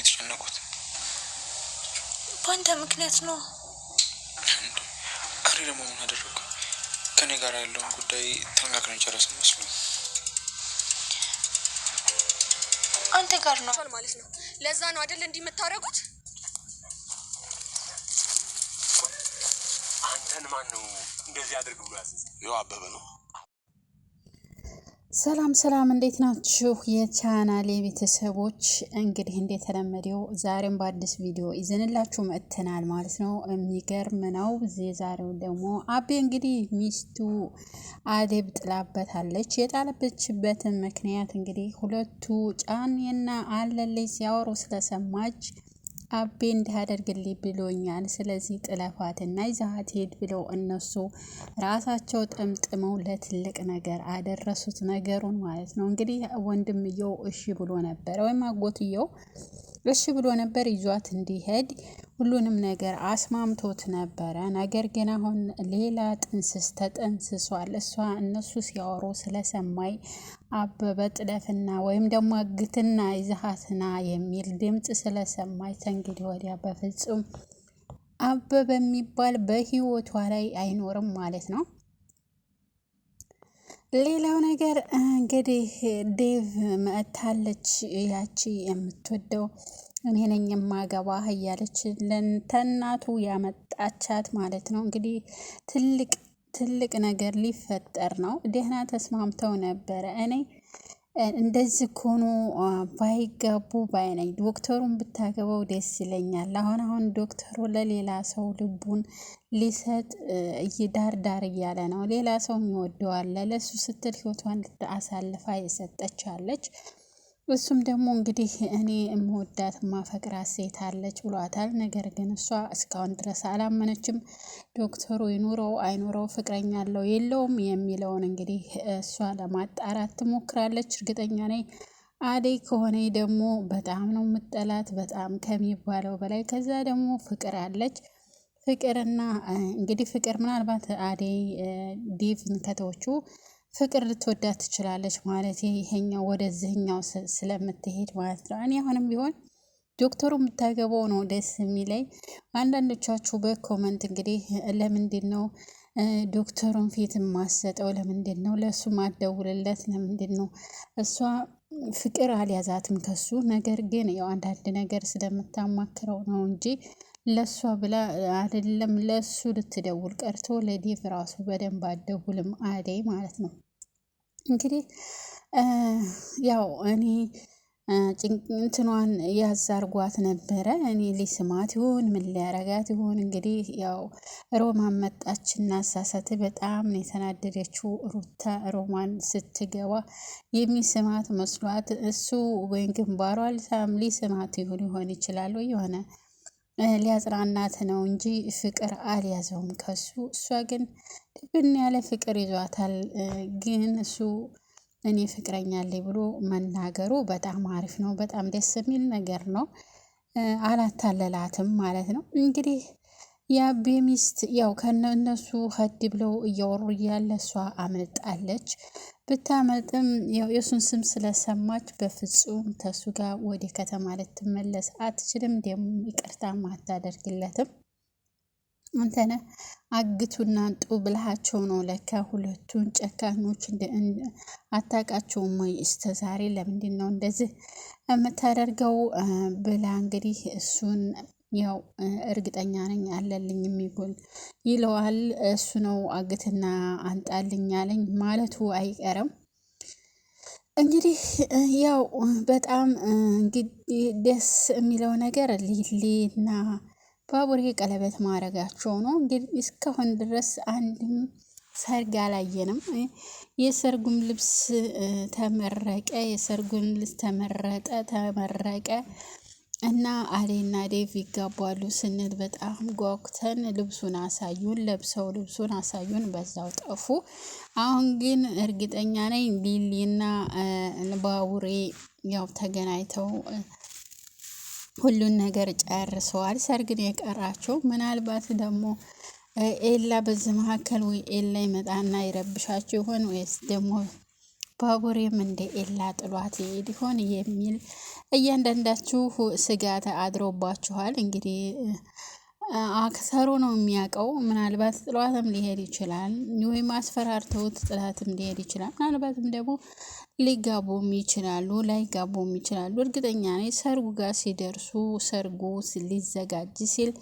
የተጨነቁት በአንተ ምክንያት ነው። አሬ ደግሞ ምን አደረኩ? ከኔ ጋር ያለውን ጉዳይ ተነጋግረን ጨረስን መስሎኝ። አንተ ጋር ነው ማለት ነው። ለዛ ነው አይደል እንዲህ የምታረጉት? አንተን ማን ነው እንደዚህ አድርግ ብሎ ያዘዘ? ያው አበበ ነው። ሰላም እንዴት ናችሁ የቻናሌ ቤተሰቦች? እንግዲህ እንደተለመደው ዛሬም በአዲስ ቪዲዮ ይዘንላችሁ መጥተናል ማለት ነው። የሚገርም ነው። የዛሬው ደግሞ አቤ እንግዲህ ሚስቱ አደብ ጥላበታለች። የጣለበችበትን ምክንያት እንግዲህ ሁለቱ ጫኔና አለልኝ ሲያወሩ ስለሰማች አቤ እንዲያደርግልኝ ብሎኛል፣ ስለዚህ ጥለፋትና ይዛት ሄድ ብለው እነሱ ራሳቸው ጠምጥመው ለትልቅ ነገር አደረሱት ነገሩን ማለት ነው። እንግዲህ ወንድምየው እሺ ብሎ ነበር፣ ወይም አጎትየው እሺ ብሎ ነበር ይዟት እንዲሄድ ሁሉንም ነገር አስማምቶት ነበረ። ነገር ግን አሁን ሌላ ጥንስስ ተጠንስሷል። እነሱ ሲያወሩ ስለሰማይ አበበ ጥለፍና ወይም ደግሞ ግትና ይዛሃትና የሚል ድምጽ ስለሰማይ እንግዲህ ወዲያ በፍጹም አበበ የሚባል በህይወቷ ላይ አይኖርም ማለት ነው። ሌላው ነገር እንግዲህ ዴቭ መጥታለች። ያቺ የምትወደው እኔ ነኝ የማገባህ እያለች ለእናቱ ያመጣቻት ማለት ነው። እንግዲህ ትልቅ ነገር ሊፈጠር ነው። ደህና ተስማምተው ነበረ። እኔ እንደዚህ ኮኖ ባይጋቡ ባይነኝ። ዶክተሩን ብታገባው ደስ ይለኛል። አሁን ዶክተሩ ለሌላ ሰው ልቡን ሊሰጥ ዳር እያለ ነው። ሌላ ሰው ይወደዋል። ለሱ ስትል ህይወቷን አሳልፋ የሰጠቻለች። እሱም ደግሞ እንግዲህ እኔ የምወዳት ማፈቅራት ሴት አለች ብሏታል። ነገር ግን እሷ እስካሁን ድረስ አላመነችም። ዶክተሩ ይኑረው አይኑረው ፍቅረኛ አለው የለውም የሚለውን እንግዲህ እሷ ለማጣራት ትሞክራለች። እርግጠኛ ነኝ አደይ ከሆነ ደግሞ በጣም ነው የምጠላት፣ በጣም ከሚባለው በላይ። ከዛ ደግሞ ፍቅር አለች። ፍቅርና እንግዲህ ፍቅር ምናልባት አደይ ዴቭን ከተዎቹ ፍቅር ልትወዳት ትችላለች ማለት ይሄኛው ወደዚህኛው ስለምትሄድ ማለት ነው። እኔ አሁንም ቢሆን ዶክተሩ የምታገባው ነው ደስ የሚለኝ። አንዳንዶቻችሁ በኮመንት እንግዲህ ለምንድን ነው ዶክተሩን ፊት ማሰጠው? ለምንድን ነው ለሱ ማደውልለት? ለምንድን ነው እሷ ፍቅር አልያዛትም ከሱ? ነገር ግን ያው አንዳንድ ነገር ስለምታማክረው ነው እንጂ ለሷ ብላ አይደለም። ለሱ ልትደውል ቀርቶ ለዴቭ ራሱ በደንብ አደውልም አደይ ማለት ነው። እንግዲህ ያው እኔ እንትኗን ያዛርጓት ነበረ። እኔ ሊስማት ይሆን ምን ሊያረጋት ይሆን? እንግዲህ ያው ሮማን መጣችና አሳሳት። በጣም ነው የተናደደችው ሩታ። ሮማን ስትገባ የሚስማት መስሏት እሱ ወይን ግንባሯ ሊስማት ይሆን ይችላል የሆነ ሊያጽናናት ነው እንጂ ፍቅር አልያዘውም ከሱ። እሷ ግን ድብን ያለ ፍቅር ይዟታል። ግን እሱ እኔ ፍቅረኛ አለኝ ብሎ መናገሩ በጣም አሪፍ ነው። በጣም ደስ የሚል ነገር ነው። አላታለላትም ማለት ነው። እንግዲህ የአቤ ሚስት ያው እነሱ ሀድ ብለው እያወሩ እያለ እሷ አመልጣለች። ብታመልጥም ያው የሱን ስም ስለሰማች በፍጹም ተሱ ጋር ወደ ከተማ ልትመለስ አትችልም። ደግሞ ይቅርታም አታደርግለትም። አንተነ አግቱና አንጡ ብልሃቸው ነው ለካ ሁለቱን ጨካኞች አታውቃቸውም ወይ? እስከ ዛሬ ለምንድን ነው እንደዚህ የምታደርገው ብላ እንግዲህ እሱን ያው እርግጠኛ ነኝ አለልኝ የሚጎል ይለዋል። እሱ ነው አግትና አንጣልኝ ያለኝ ማለቱ አይቀርም። እንግዲህ ያው በጣም እንግዲህ ደስ የሚለው ነገር ሊሊና ባቡሬ ቀለበት ማድረጋቸው ነው። እንግዲህ እስካሁን ድረስ አንድም ሰርግ አላየንም። የሰርጉም ልብስ ተመረቀ፣ የሰርጉን ልብስ ተመረቀ እና አደይና ዴቭ ይጋባሉ ስንል በጣም ጓጉተን ልብሱን አሳዩን፣ ለብሰው ልብሱን አሳዩን፣ በዛው ጠፉ። አሁን ግን እርግጠኛ ነኝ ሊሊና ባቡሬ ያው ተገናኝተው ሁሉን ነገር ጨርሰዋል። ሰርግን የቀራቸው ምናልባት ደግሞ ኤላ በዚህ መካከል ወይ ኤላ ይመጣና ይረብሻችሁ ይሆን ወይስ ደግሞ ባቡሬም እንደ ኤላ ጥሏት ይሄድ ይሆን የሚል እያንዳንዳችሁ ስጋት አድሮባችኋል። እንግዲህ አክሰሩ ነው የሚያውቀው። ምናልባት ጥሏትም ሊሄድ ይችላል፣ ወይም አስፈራርተውት ጥላትም ሊሄድ ይችላል። ምናልባትም ደግሞ ሊጋቡም ይችላሉ፣ ላይጋቡም ይችላሉ። እርግጠኛ ነኝ ሰርጉ ጋር ሲደርሱ ሰርጉ ሊዘጋጅ ሲል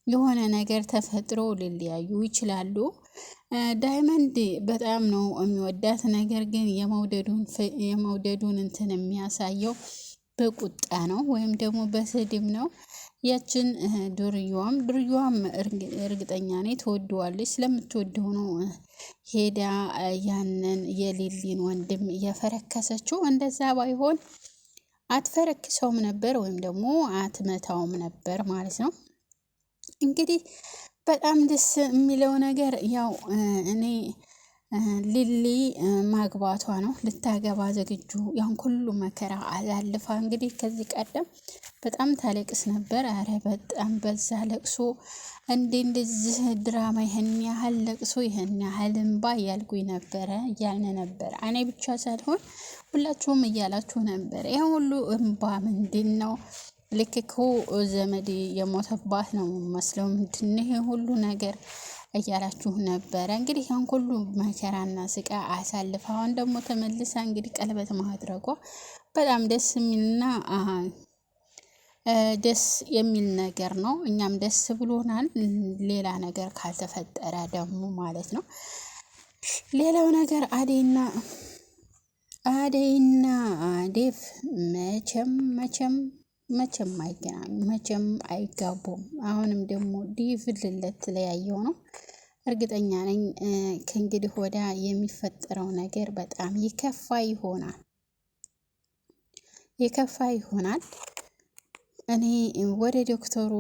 የሆነ ነገር ተፈጥሮ ሊለያዩ ይችላሉ። ዳይመንድ በጣም ነው የሚወዳት። ነገር ግን የመውደዱን እንትን የሚያሳየው በቁጣ ነው ወይም ደግሞ በስድብ ነው። ያችን ዱርዬዋም እርግጠኛ ነኝ ትወደዋለች። ስለምትወደው ነው ሄዳ ያንን የሊሊን ወንድም እየፈረከሰችው። እንደዛ ባይሆን አትፈረክሰውም ነበር ወይም ደግሞ አትመታውም ነበር ማለት ነው። እንግዲህ በጣም ደስ የሚለው ነገር ያው እኔ ሊሊ ማግባቷ ነው። ልታገባ ዝግጁ ያን ሁሉ መከራ አላልፋ እንግዲህ ከዚህ ቀደም በጣም ታለቅስ ነበር። አረ በጣም በዛ ለቅሶ እንደዚህ ድራማ ይሄን ያህል ለቅሶ ይሄን ያህል እንባ እያልኩኝ ነበረ እያልን ነበር። እኔ ብቻ ሳልሆን ሁላችሁም እያላችሁ ነበር። ይሄ ሁሉ እንባ ምንድን ነው? ልክ እኮ ዘመድ የሞተባት ነው መስለው ምንድን ይሄ ሁሉ ነገር እያላችሁ ነበረ። እንግዲህ ያን ሁሉ መከራና ስቃ አሳልፋ አሁን ደግሞ ተመልሳ እንግዲህ ቀለበት ማድረጓ በጣም ደስ የሚልና ደስ የሚል ነገር ነው። እኛም ደስ ብሎናል። ሌላ ነገር ካልተፈጠረ ደግሞ ማለት ነው። ሌላው ነገር አደይና ዴቭ መቼም አይገናኙ፣ መቼም አይጋቡም። አሁንም ደግሞ ዴቭ ልትለያየው ነው። እርግጠኛ ነኝ ከእንግዲህ ወዲያ የሚፈጠረው ነገር በጣም ይከፋ ይሆናል። እኔ ወደ ዶክተሩ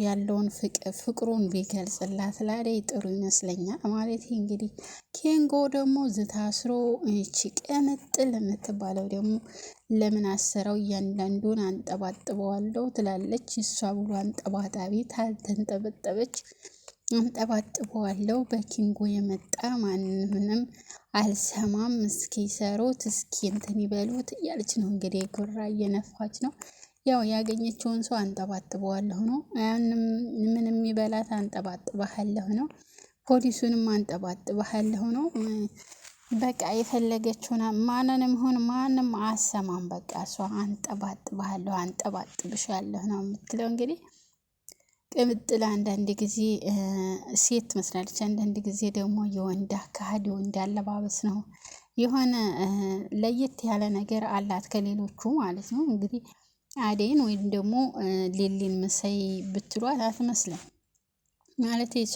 ያለውን ፍቅሩን ቢገልጽላት ለአደይ ጥሩ ይመስለኛል። ማለት እንግዲህ ኬንጎ ደግሞ ዝታስሮ እቺ ቅምጥል የምትባለው ደግሞ ለምን አሰረው? እያንዳንዱን አንጠባጥበዋለሁ ትላለች እሷ ብሎ አንጠባጣቢ ታልተንጠበጠበች አንጠባጥበዋለሁ። በኪንጎ የመጣ ማንንም አልሰማም። እስኪ ሰሩት፣ እስኪ እንትን ይበሉት እያለች ነው እንግዲህ ጉራ እየነፋች ነው። ያው ያገኘችውን ሰው አንጠባጥበዋለሁ ነው። ምንም ይበላት አንጠባጥበሃለሁ ነው። ፖሊሱንም አንጠባጥበሃለሁ ነው። በቃ የፈለገችውን ማንንም ሆን ማንም አሰማም። በቃ እሷ አንጠባጥበሃለሁ አንጠባጥብሻለሁ ነው የምትለው። እንግዲህ ቅምጥል አንዳንድ ጊዜ ሴት ትመስላለች፣ አንዳንድ ጊዜ ደግሞ የወንድ አካሄድ የወንድ አለባበስ ነው። የሆነ ለየት ያለ ነገር አላት ከሌሎቹ ማለት ነው። እንግዲህ አደይን ወይም ደግሞ ሊሊን መሳይ ብትሏት አትመስልም። ማለት እሷ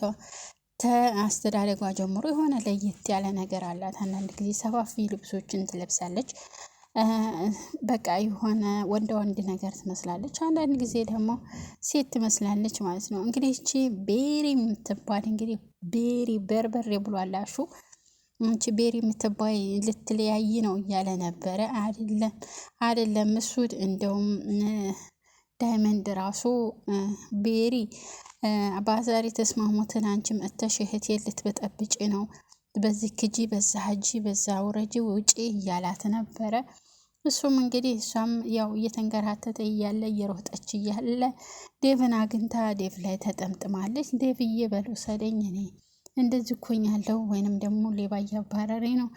አስተዳደጓ ጀምሮ የሆነ ለየት ያለ ነገር አላት። አንዳንድ ጊዜ ሰፋፊ ልብሶችን ትለብሳለች። በቃ የሆነ ወንድ ነገር ትመስላለች። አንዳንድ ጊዜ ደግሞ ሴት ትመስላለች ማለት ነው። እንግዲህ እቺ ቤሪ የምትባል እንግዲህ ቤሪ በርበሬ ብሏል አሹ። አንቺ ቤሪ የምትባይ ልትለያይ ነው እያለ ነበረ። አይደለም እሱ እንደውም ዳይመንድ ራሱ ቤሪ ባዛሪ ተስማሙትን አንቺም እተሽ እህቴን ልትበጠብጪ ነው፣ በዚህ ክጂ፣ በዛ ሀጂ፣ በዛ ውረጂ፣ ውጪ እያላት ነበረ። እሱም እንግዲህ እሷም ያው እየተንገራተተ እያለ እየሮጠች እያለ ዴቭን አግኝታ ዴቭ ላይ ተጠምጥማለች። ዴቭዬ በል ውሰደኝ እኔ እንደዚህ ኮኛለሁ ወይንም ደግሞ ሌባ እያባረሬ ነው